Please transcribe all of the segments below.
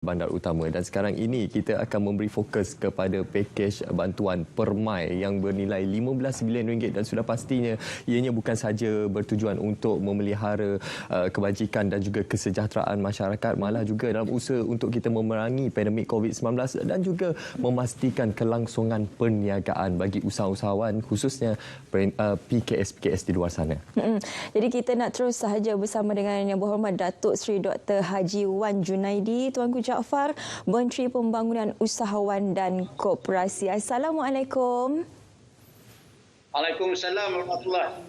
bandar utama. Dan sekarang ini kita akan memberi fokus kepada pakej bantuan permai yang bernilai RM15 bilion dan sudah pastinya ianya bukan sahaja bertujuan untuk memelihara kebajikan dan juga kesejahteraan masyarakat, malah juga dalam usaha untuk kita memerangi pandemik COVID-19 dan juga memastikan kelangsungan perniagaan bagi usahawan khususnya PKS di luar sana. Jadi kita nak terus sahaja bersama dengan Yang Berhormat Datuk Seri Dr. Haji Wan Junaidi Tuanku Jaafar, Menteri Pembangunan Usahawan dan Koperasi. Assalamualaikum. Waalaikumsalam warahmatullahi.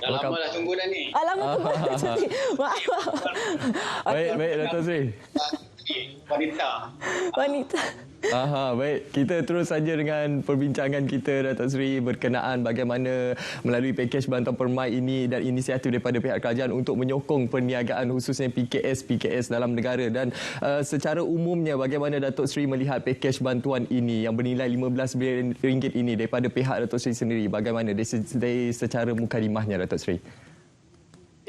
Dah lama dah tunggu dah ni. Alamak, maaf. Baik Datuk Seri. Wanita. Baik. Kita terus saja dengan perbincangan kita, Datuk Seri, berkenaan bagaimana melalui pakej bantuan permai ini dan inisiatif daripada pihak kerajaan untuk menyokong perniagaan khususnya PKS dalam negara. Dan secara umumnya, bagaimana Datuk Seri melihat pakej bantuan ini yang bernilai RM15 bilion ini daripada pihak Datuk Seri sendiri? Bagaimana dari secara mukadimahnya, Datuk Seri?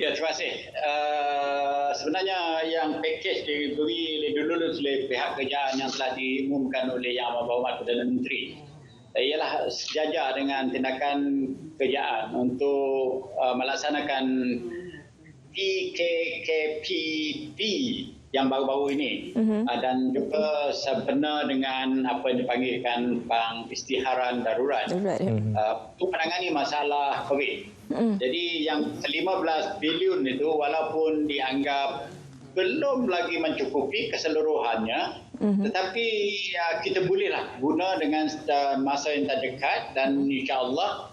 Ya, terima kasih. Sebenarnya yang pakej diberi dulu oleh pihak kerajaan yang telah diumumkan oleh Yang Berhormat Perdana Menteri ialah sejajar dengan tindakan kerajaan untuk melaksanakan PKKPP yang baru-baru ini dan juga sebenar dengan apa yang dipanggilkan pengisytiharan darurat untuk menangani masalah COVID. Jadi yang 15 bilion itu walaupun dianggap belum lagi mencukupi keseluruhannya, tetapi kita bolehlah guna dengan masa yang terdekat dan insya-Allah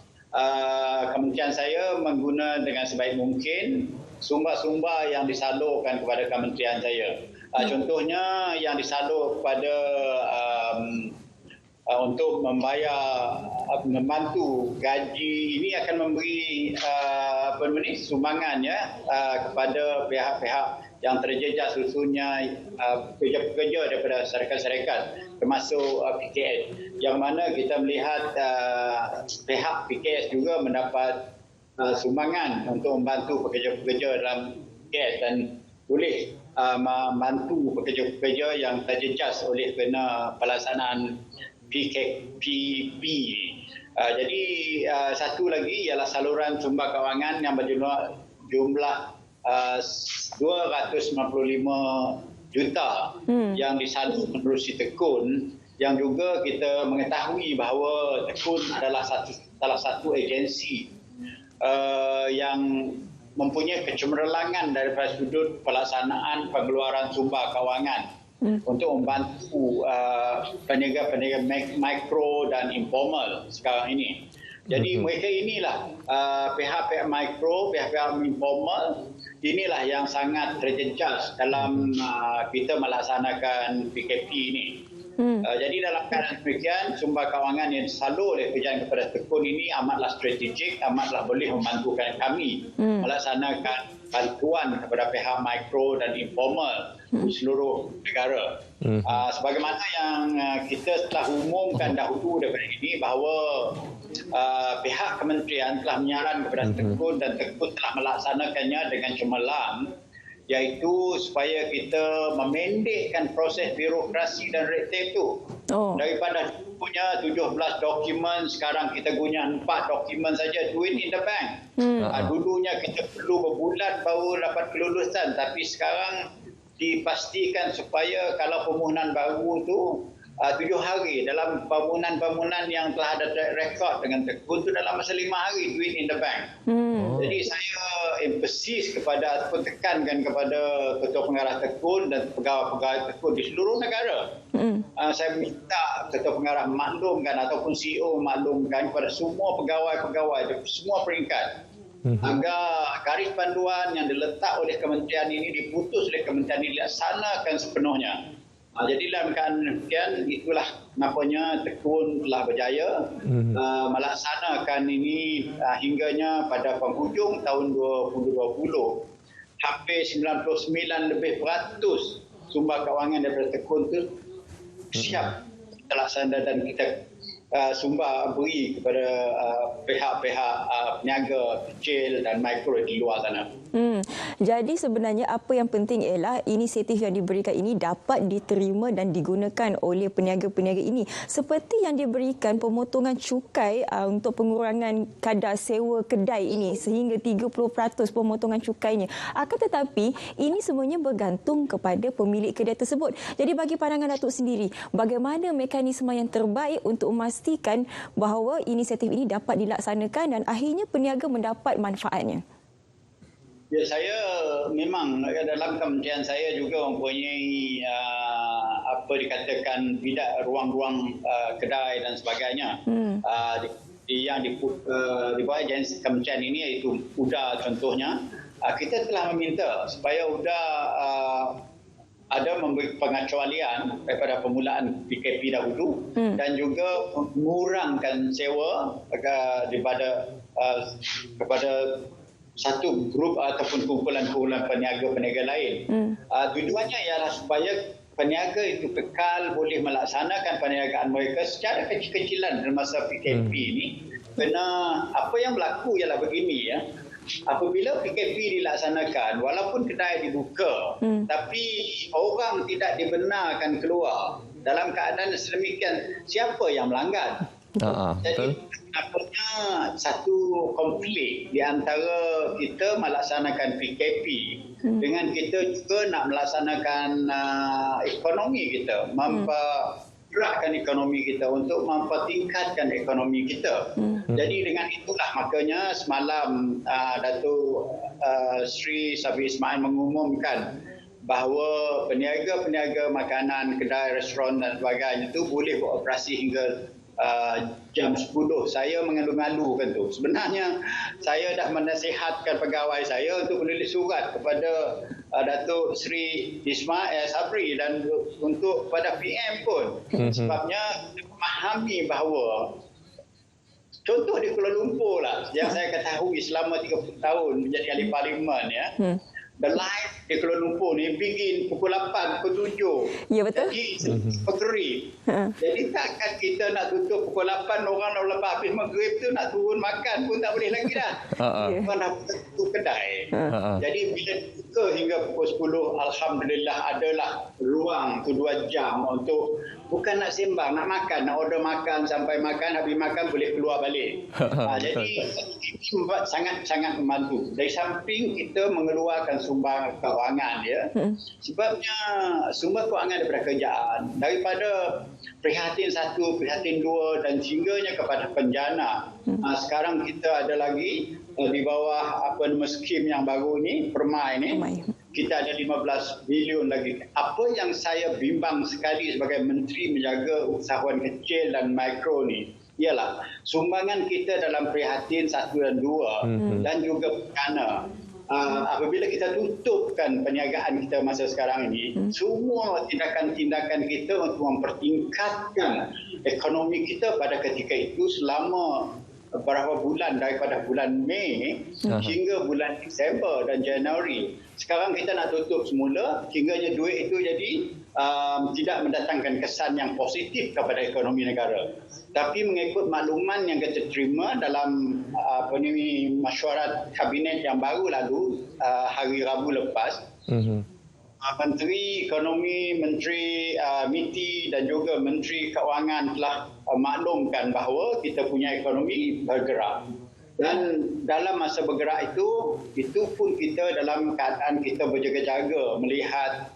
kementerian saya mengguna dengan sebaik mungkin sumber-sumber yang disalurkan kepada kementerian saya. Contohnya yang disalur kepada untuk membantu gaji ini akan memberi sumbangan kepada pihak-pihak yang terjejas khususnya pekerja-pekerja daripada syarikat-syarikat termasuk PKS, yang mana kita melihat pihak PKS juga mendapat sumbangan untuk membantu pekerja-pekerja dalam PKS dan boleh membantu pekerja-pekerja yang terjejas oleh kerana pelaksanaan PKPP. Jadi satu lagi ialah saluran sumber kewangan yang berjumlah 295 juta yang disalur menerusi Tekun, yang juga kita mengetahui bahawa Tekun adalah salah satu agensi yang mempunyai kecemerlangan daripada sudut pelaksanaan pengeluaran sumber kewangan untuk membantu peniaga-peniaga mikro dan informal sekarang ini. Jadi mereka inilah pihak-pihak mikro, pihak-pihak informal inilah yang sangat terjejas dalam kita melaksanakan PKP ini. Jadi dalam keadaan demikian, sumber kewangan yang disalur oleh kerajaan kepada Tekun ini amatlah strategik, amatlah boleh membantukan kami melaksanakan bantuan kepada pihak mikro dan informal di seluruh negara. Sebagaimana yang kita telah umumkan dahulu daripada ini bahawa pihak kementerian telah menyaran kepada Tekun dan Tekun telah melaksanakannya dengan cemerlang, iaitu supaya kita memendekkan proses birokrasi dan red tape itu. Daripada punya 17 dokumen, sekarang kita guna 4 dokumen saja, do it in the bank. Dulunya kita perlu berbulan baru dapat kelulusan, tapi sekarang dipastikan supaya kalau permohonan baru itu 7 hari dalam bangunan-bangunan yang telah ada track record dengan Tekun itu dalam masa 5 hari, do it in the bank. Jadi saya emphasis kepada ataupun tekankan kepada Ketua Pengarah Tekun dan pegawai-pegawai Tekun di seluruh negara. Saya minta Ketua Pengarah maklumkan ataupun CEO maklumkan kepada semua pegawai-pegawai di semua peringkat agar garis panduan yang diletak oleh kementerian ini diputus oleh kementerian ini dilaksanakan sepenuhnya. Jadi dalam keadaan demikian, itulah kenapanya Tekun telah berjaya melaksanakan ini hingganya pada penghujung tahun 2020. Hampir 99% sumber kewangan daripada Tekun itu siap terlaksana dan kita sumber beri kepada pihak-pihak peniaga kecil dan mikro di luar sana. Jadi sebenarnya apa yang penting ialah inisiatif yang diberikan ini dapat diterima dan digunakan oleh peniaga-peniaga ini. Seperti yang diberikan pemotongan cukai untuk pengurangan kadar sewa kedai ini sehingga 30% pemotongan cukainya. Akan tetapi ini semuanya bergantung kepada pemilik kedai tersebut. Jadi bagi pandangan Datuk sendiri, bagaimana mekanisme yang terbaik untuk memastikan bahawa inisiatif ini dapat dilaksanakan dan akhirnya peniaga mendapat manfaatnya? Ya, saya memang dalam kementerian saya juga mempunyai apa dikatakan bidak ruang-ruang kedai dan sebagainya. Yang di bawah agensi kementerian ini iaitu UDA contohnya, kita telah meminta supaya UDA ada memberi pengecualian daripada permulaan PKP dahulu dan juga mengurangkan sewa kepada satu grup ataupun kumpulan-kumpulan peniaga-peniaga lain. Tujuannya ialah supaya peniaga itu kekal boleh melaksanakan perniagaan mereka secara kecil-kecilan dalam masa PKP ini. Kerana apa yang berlaku ialah begini ya. Apabila PKP dilaksanakan, walaupun kedai dibuka, tapi orang tidak dibenarkan keluar dalam keadaan sedemikian, siapa yang melanggar? Jadi apanya satu konflik di antara kita melaksanakan PKP dengan kita juga nak melaksanakan ekonomi kita, mempergerakkan ekonomi kita untuk mempertingkatkan ekonomi kita. Jadi dengan itulah makanya semalam Datuk Sri Sabi Ismail mengumumkan bahawa peniaga-peniaga makanan, kedai, restoran dan sebagainya itu boleh beroperasi hingga jam 10. Saya mengalu-alukan tu. Sebenarnya saya dah menasihatkan pegawai saya untuk menulis surat kepada Datuk Sri Ismail Sabri dan untuk pada PM pun. Sebabnya memahami bahawa contoh di Kuala Lumpur lah yang saya ketahui selama 30 tahun menjadi ahli parlimen ya. The live di Kuala Lumpur ni begin pukul 8, pukul 7. Ya, betul. Jadi maghrib. Jadi takkan kita nak tutup pukul 8, orang dah lepas habis maghrib tu nak turun makan pun tak boleh lagi dah. Orang dah tutup kedai. Jadi bila buka hingga pukul 10, alhamdulillah adalah ruang tu 2 jam untuk bukan nak sembang, nak makan, nak order makan sampai makan, habis makan boleh keluar balik. Jadi ini sangat membantu. Dari samping kita mengeluarkan sumber kewangan ya. Sebabnya sumber kewangan daripada kerjaan, daripada prihatin 1, prihatin 2 dan singgahnya kepada penjana. Sekarang kita ada lagi di bawah skim yang baru ni, Permai ni. Kita ada 15 bilion lagi. Apa yang saya bimbang sekali sebagai menteri menjaga usahawan kecil dan mikro ni ialah sumbangan kita dalam prihatin 1 dan 2 dan juga penjana. Apabila kita tutupkan perniagaan kita masa sekarang ini, semua tindakan-tindakan kita untuk mempertingkatkan ekonomi kita pada ketika itu selama beberapa bulan daripada bulan Mei hingga bulan Disember dan Januari. Sekarang kita nak tutup semula, hingganya duit itu jadi tidak mendatangkan kesan yang positif kepada ekonomi negara. Tapi mengikut makluman yang kita terima dalam mesyuarat kabinet yang baru lalu hari Rabu lepas, Menteri Ekonomi, Menteri MITI dan juga Menteri Keuangan telah maklumkan bahawa kita punya ekonomi bergerak. Dan dalam masa bergerak itu pun kita dalam keadaan kita berjaga-jaga melihat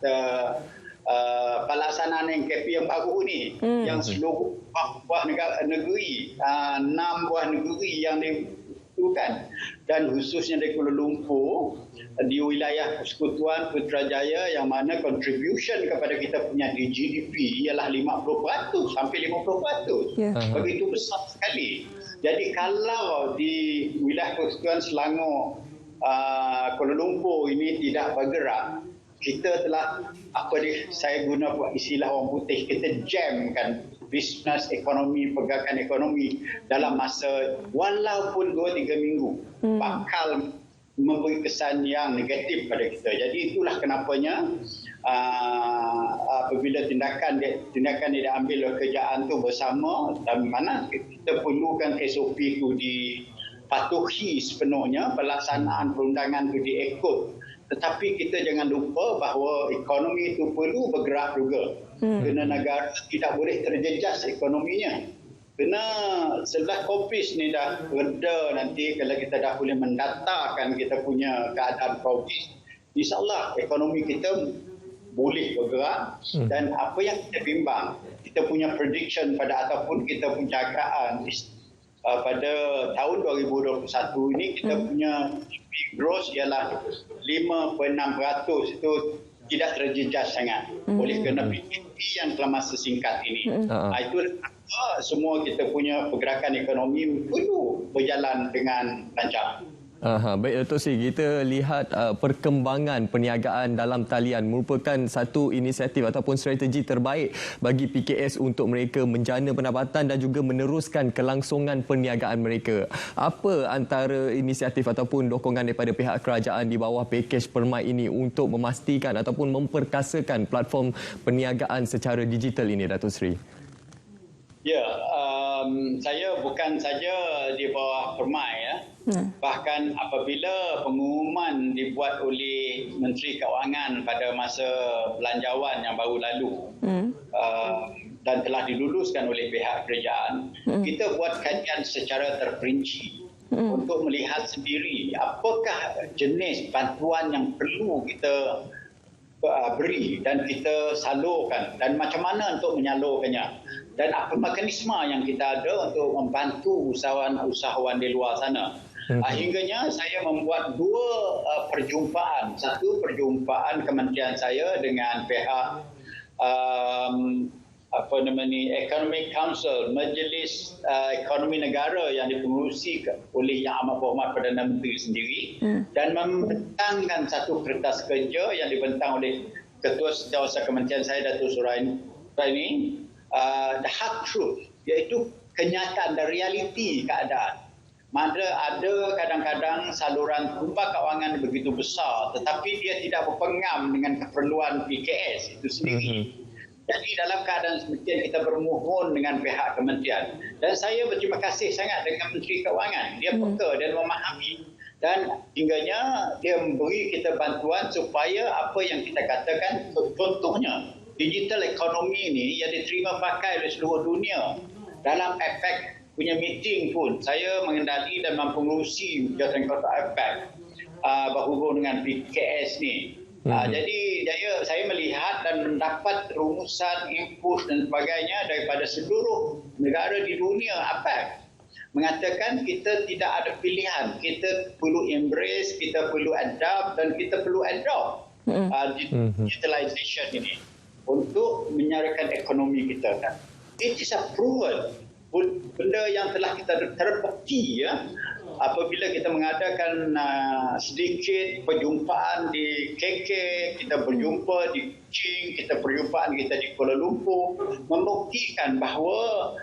pelaksanaan NKP yang baru ni, yang seluruh buah negeri, 6 buah negeri yang dibutuhkan dan khususnya di Kuala Lumpur, di wilayah Persekutuan Putrajaya yang mana contribution kepada kita punya di GDP ialah 50% sampai 50%. Begitu besar sekali. Jadi kalau di wilayah Persekutuan Selangor, Kuala Lumpur ini tidak bergerak, kita telah saya guna istilah orang putih, kita jamkan bisnes ekonomi, pergerakan ekonomi dalam masa walaupun 2-3 minggu bakal memberi kesan yang negatif pada kita. Jadi itulah kenapanya apabila tindakan yang diambil oleh kerajaan tu bersama dan mana kita perlukan SOP itu patuhi sepenuhnya pelaksanaan perundangan itu diikut. Tetapi kita jangan lupa bahawa ekonomi itu perlu bergerak juga. Kerana negara tidak boleh terjejas ekonominya. Kerana setelah COVID ni dah reda, nanti kalau kita dah boleh mendatarkan kita punya keadaan COVID, insyaAllah ekonomi kita boleh bergerak. Dan apa yang kita bimbang, kita punya prediction ataupun kita punya jagaan pada tahun 2021 ini kita punya GDP growth ialah 5.6%, itu tidak terjejas sangat oleh kerana PKP yang telah masa singkat ini. Itu semua kita punya pergerakan ekonomi perlu berjalan dengan lancar. Baik Datuk Seri, kita lihat perkembangan perniagaan dalam talian merupakan satu inisiatif ataupun strategi terbaik bagi PKS untuk mereka menjana pendapatan dan juga meneruskan kelangsungan perniagaan mereka. Apa antara inisiatif ataupun dokongan daripada pihak kerajaan di bawah pakej Permai ini untuk memastikan ataupun memperkasakan platform perniagaan secara digital ini, Datuk Seri? Ya, saya bukan saja di bawah Permai ya. Bahkan apabila pengumuman dibuat oleh Menteri Keuangan pada masa belanjawan yang baru lalu dan telah diluluskan oleh pihak kerajaan, kita buat kajian secara terperinci untuk melihat sendiri apakah jenis bantuan yang perlu kita beri dan kita salurkan dan macam mana untuk menyalurkannya dan apa mekanisme yang kita ada untuk membantu usahawan di luar sana. Hingganya saya membuat dua perjumpaan. Satu perjumpaan kementerian saya dengan pihak Economic Council, Majlis Ekonomi Negara yang dipengerusi oleh Yang Amat Berhormat Perdana Menteri sendiri dan membentangkan satu kertas kerja yang dibentang oleh Ketua Setiausaha Kementerian saya, Datuk Suraini, the hard truth, iaitu kenyataan dan realiti keadaan. Ada kadang-kadang saluran tumbuh kewangan begitu besar tetapi dia tidak berpengam dengan keperluan PKS itu sendiri. Jadi dalam keadaan seperti kita bermohon dengan pihak kementerian dan saya berterima kasih sangat dengan Menteri Keuangan. Dia peka dan memahami dan hingganya dia memberi kita bantuan supaya apa yang kita katakan, contohnya digital ekonomi ini yang diterima pakai oleh seluruh dunia. Dalam APEC punya meeting pun saya mengendali dan mempengerusi jawatankuasa APEC berhubung dengan PKS ni. Jadi saya melihat dan mendapat rumusan, input dan sebagainya daripada seluruh negara di dunia APEC mengatakan kita tidak ada pilihan, kita perlu embrace, kita perlu adapt dan kita perlu adopt digitalization ini untuk menyarakan ekonomi kita. It is a proven benda yang telah kita terbukti ya. Apabila kita mengadakan sedikit perjumpaan di KK, kita berjumpa di Kuching, kita perjumpaan kita di Kuala Lumpur, membuktikan bahawa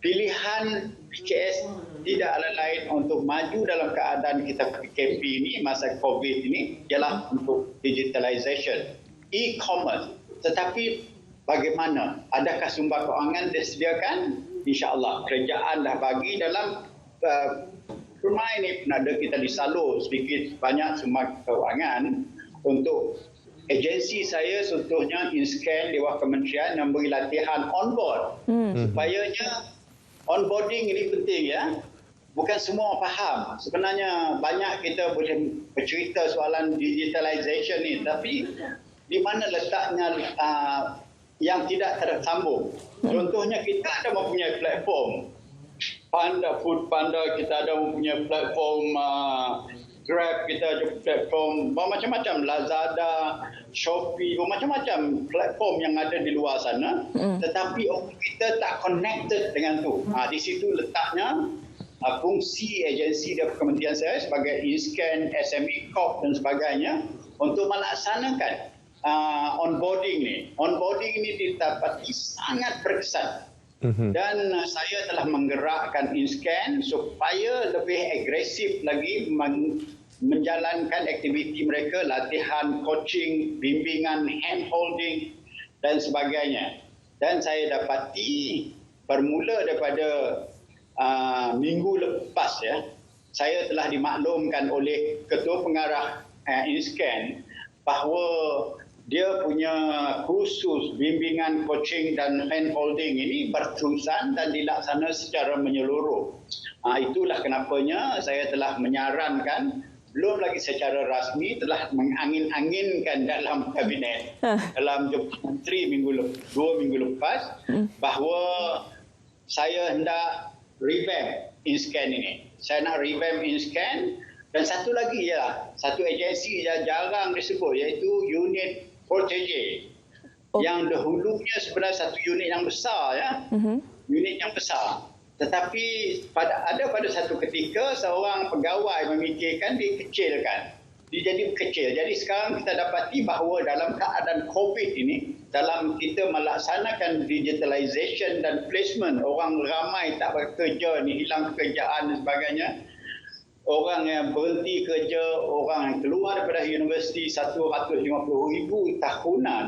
pilihan PKS tidak lain untuk maju dalam keadaan kita PKP ini, masa COVID ini, ialah untuk digitalization, e-commerce. Tetapi bagaimana? Adakah sumber kewangan disediakan? InsyaAllah kerajaan dah bagi dalam Permai ini pun ada kita disalur sedikit banyak sumber kewangan untuk agensi saya, contohnya InScan di bawah kementerian yang beri latihan onboard supayanya onboarding ini penting ya. Bukan semua faham. Sebenarnya banyak kita boleh bercerita soalan digitalization ni, tapi di mana letaknya yang tidak tersambung. Contohnya kita ada mempunyai platform Food Panda, kita ada mempunyai platform Grab, kita ada platform macam-macam, Lazada, Shopee, macam-macam platform yang ada di luar sana. Tetapi kita tak connected dengan tu. Di situ letaknya fungsi agensi dari kementerian saya sebagai InScan, SME Corp dan sebagainya untuk melaksanakan onboarding ni. Onboarding ni didapati sangat berkesan. Dan saya telah menggerakkan InScan supaya lebih agresif lagi menjalankan aktiviti mereka, latihan, coaching, bimbingan, handholding dan sebagainya. Dan saya dapati bermula daripada minggu lepas ya, saya telah dimaklumkan oleh Ketua Pengarah InScan bahawa dia punya kursus bimbingan coaching dan handholding ini berterusan dan dilaksana secara menyeluruh. Itulah kenapanya saya telah menyarankan, belum lagi secara rasmi, telah mengangin-anginkan dalam kabinet dalam jumpa menteri 2 minggu lepas bahawa saya hendak revamp InScan ini. Saya nak revamp InScan, dan satu lagi satu agensi yang jarang disebut, iaitu unit Protege. Yang dahulunya sebenarnya satu unit yang besar, unit yang besar. Tetapi pada satu ketika seorang pegawai memikirkan dikecilkan. Dia jadi kecil. Jadi sekarang kita dapati bahawa dalam keadaan COVID ini, dalam kita melaksanakan digitalization dan placement, orang ramai tak bekerja ni, hilang pekerjaan dan sebagainya. Orang yang berhenti kerja, orang yang keluar daripada universiti 150,000 tahunan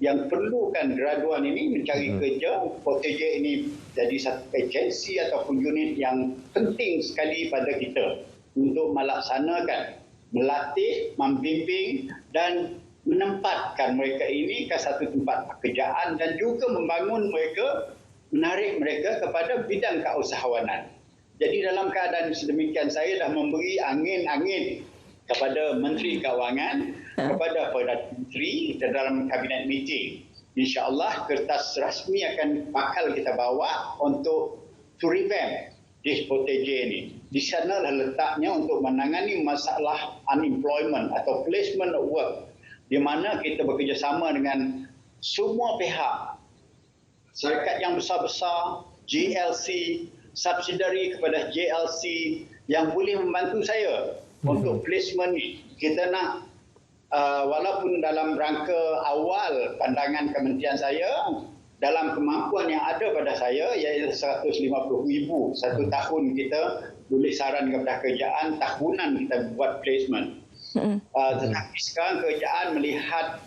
yang perlukan graduan ini mencari kerja. Protege ini jadi satu agensi ataupun unit yang penting sekali pada kita untuk melaksanakan, melatih, membimbing dan menempatkan mereka ini ke satu tempat pekerjaan dan juga membangun mereka, menarik mereka kepada bidang keusahawanan. Jadi dalam keadaan sedemikian, saya dah memberi angin-angin kepada Menteri Kewangan, kepada Perdana Menteri dalam kabinet meeting. InsyaAllah kertas rasmi bakal kita bawa untuk to revamp this Protege ini. Di sanalah letaknya untuk menangani masalah unemployment atau placement of work, di mana kita bekerjasama dengan semua pihak, syarikat yang besar-besar, GLC, subsidiary kepada JLC yang boleh membantu saya untuk placement ni. Kita nak walaupun dalam rangka awal pandangan kementerian saya, dalam kemampuan yang ada pada saya, iaitu 150,000 satu tahun, kita boleh saran kepada kerajaan tahunan kita buat placement. Tetapi sekarang kerajaan melihat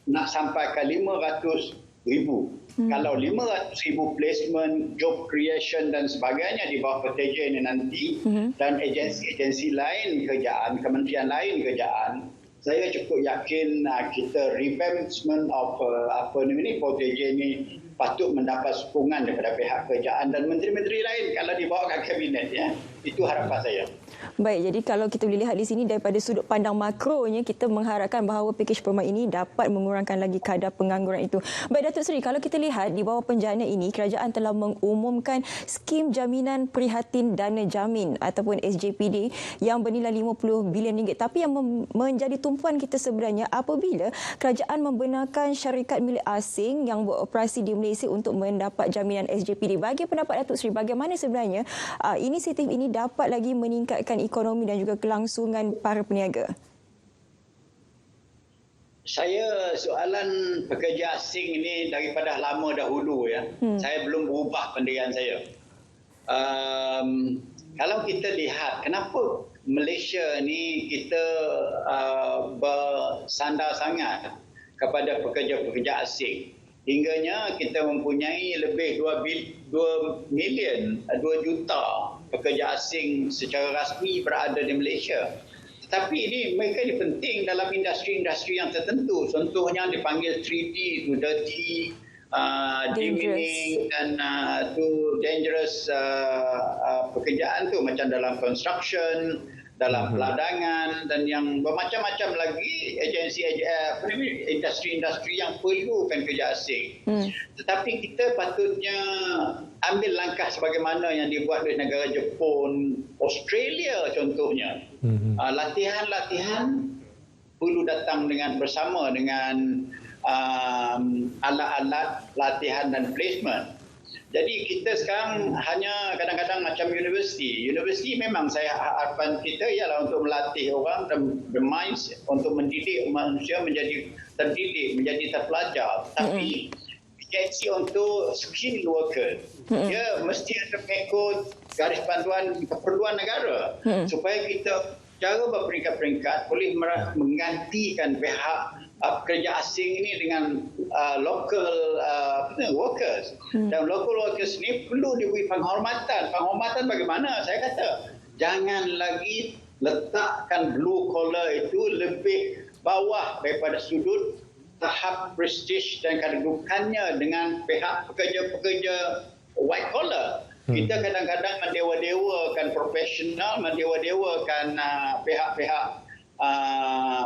nak sampai ke 500,000. Kalau 500,000 placement, job creation dan sebagainya di bawah Protege ini nanti, dan agensi-agensi lain kerajaan, kementerian lain kerajaan, saya cukup yakin kita revampment of Protege ini patut mendapat sokongan daripada pihak kerajaan dan menteri-menteri lain kalau dibawa ke kabinet. Itu harapan saya. Baik, jadi kalau kita boleh lihat di sini daripada sudut pandang makronya, kita mengharapkan bahawa pakej perma ini dapat mengurangkan lagi kadar pengangguran itu. Baik Datuk Seri, kalau kita lihat di bawah penjana ini, kerajaan telah mengumumkan skim jaminan prihatin dana jamin ataupun SJPD yang bernilai RM50 bilion. Tapi yang menjadi tumpuan kita sebenarnya apabila kerajaan membenarkan syarikat milik asing yang beroperasi di Malaysia untuk mendapat jaminan SJPD. Bagi pendapat Datuk Seri, bagaimana sebenarnya inisiatif ini dapat lagi meningkatkan ekonomi dan juga kelangsungan para peniaga? Saya soalan pekerja asing ini daripada lama dahulu Saya belum berubah pendirian saya. Kalau kita lihat kenapa Malaysia ni kita bersandar sangat kepada pekerja-pekerja asing. Hingganya kita mempunyai lebih 2 juta pekerja asing secara rasmi berada di Malaysia. Tetapi ini mereka ini penting dalam industri-industri yang tertentu. Contohnya dipanggil 3D, itu dirty, demeaning dan dangerous pekerjaan tu, macam dalam construction, dalam peladangan dan yang bermacam-macam lagi industri-industri yang perlukan kerja asing. Tetapi kita patutnya ambil langkah sebagaimana yang dibuat oleh negara Jepun, Australia contohnya. Latihan-latihan perlu datang bersama dengan alat-alat latihan dan placement. Jadi kita sekarang hanya kadang-kadang macam universiti. Universiti memang saya harapan kita ialah untuk melatih orang dan bermain untuk mendidik manusia menjadi terdidik, menjadi terpelajar. Tapi agensi untuk skill worker, dia mesti ada mengikut garis panduan keperluan negara supaya kita cara berperingkat-peringkat boleh menggantikan pihak pekerja asing ini dengan local workers. Dan local workers ini perlu diberi penghormatan. Penghormatan bagaimana? Saya kata jangan lagi letakkan blue collar itu lebih bawah daripada sudut tahap prestige dan kedudukannya dengan pihak pekerja-pekerja white collar. Kita kadang-kadang mendewa-dewakan profesional, mendewa-dewakan pihak-pihak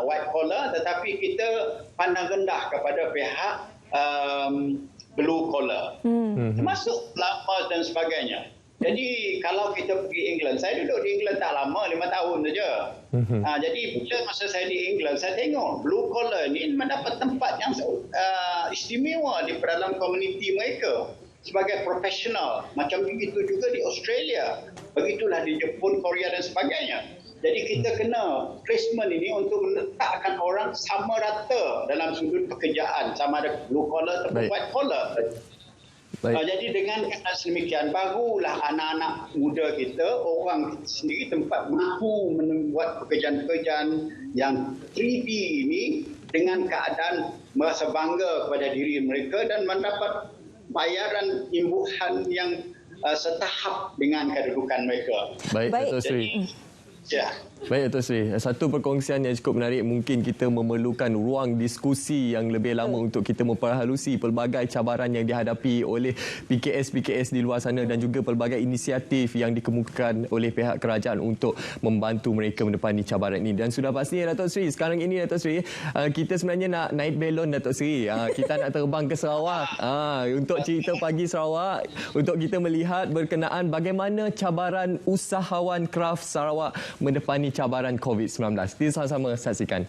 white collar, tetapi kita pandang rendah kepada pihak blue collar. Termasuk lama dan sebagainya. Jadi kalau kita pergi England, saya duduk di England tak lama, 5 tahun saja. Jadi bila masa saya di England, saya tengok blue collar ni mendapat tempat yang istimewa di dalam komuniti mereka sebagai profesional. Macam begitu juga di Australia. Begitulah di Jepun, Korea dan sebagainya. Jadi kita kena placement ini untuk meletakkan orang sama rata dalam sudut pekerjaan, sama ada blue collar atau white collar. Jadi dengan kata sedemikian, barulah anak-anak muda kita, orang kita sendiri tempat mahu membuat pekerjaan-pekerjaan yang 3D ini dengan keadaan merasa bangga kepada diri mereka dan mendapat bayaran imbuhan yang setahap dengan kedudukan mereka. Baik, Dato' Sri. Baik, Dato' Sri. Satu perkongsian yang cukup menarik, mungkin kita memerlukan ruang diskusi yang lebih lama untuk kita memperhalusi pelbagai cabaran yang dihadapi oleh PKS-PKS di luar sana dan juga pelbagai inisiatif yang dikemukakan oleh pihak kerajaan untuk membantu mereka mendepani cabaran ini. Dan sudah pastinya, Dato' Sri, sekarang ini, Dato' Sri, kita sebenarnya nak naik belon, Dato' Sri. Kita nak terbang ke Sarawak untuk cerita pagi Sarawak, untuk kita melihat berkenaan bagaimana cabaran usahawan kraft Sarawak mendepani cabaran COVID-19. Kita sama-sama saksikan.